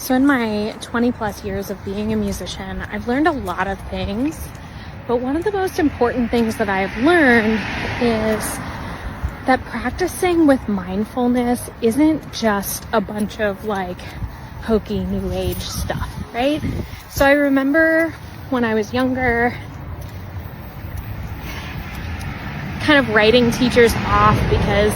So in my 20 plus years of being a musician, I've learned a lot of things, but one of the most important things that I've learned is that practicing with mindfulness isn't just a bunch of like hokey new age stuff, right? So I remember when I was younger, kind of writing teachers off because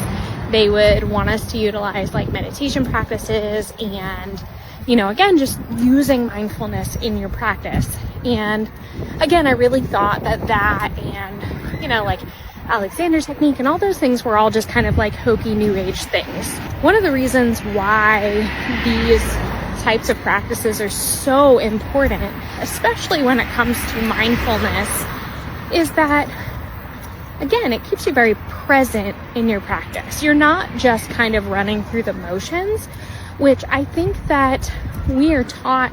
they would want us to utilize like meditation practices and, you know, again, just using mindfulness in your practice. And again, I really thought that and, you know, like Alexander technique and all those things were all just kind of like hokey new age things. One of the reasons why these types of practices are so important, especially when it comes to mindfulness, is that, again, it keeps you very present in your practice. You're not just kind of running through the motions, which I think that we are taught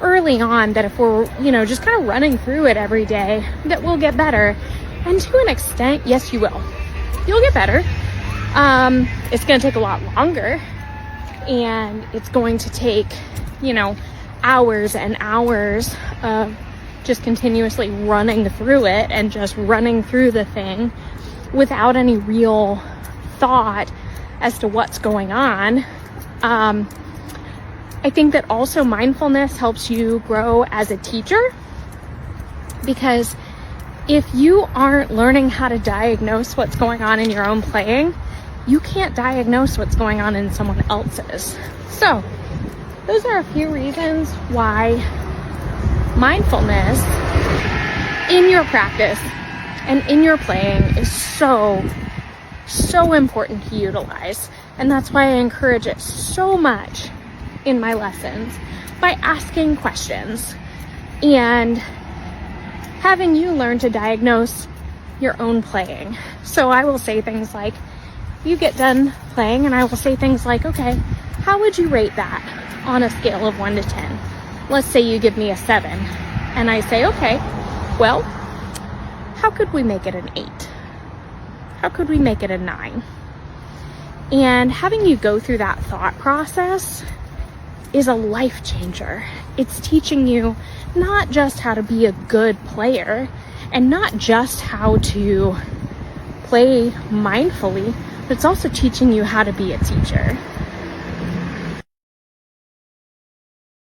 early on that if we're, you know, just kind of running through it every day, that we'll get better. And to an extent, yes, you will. You'll get better. It's going to take a lot longer, and it's going to take, you know, hours and hours of just continuously running through it and just running through the thing without any real thought as to what's going on. I think that also mindfulness helps you grow as a teacher, because if you aren't learning how to diagnose what's going on in your own playing, you can't diagnose what's going on in someone else's. So those are a few reasons why mindfulness in your practice and in your playing is so important to utilize. And that's why I encourage it so much in my lessons by asking questions and having you learn to diagnose your own playing. So I will say things like, you get done playing and I will say things like, okay, how would you rate that on a scale of 1 to 10? Let's say you give me a 7 and I say, okay, well, how could we make it an 8? How could we make it a 9? And having you go through that thought process is a life changer. It's teaching you not just how to be a good player and not just how to play mindfully, but it's also teaching you how to be a teacher.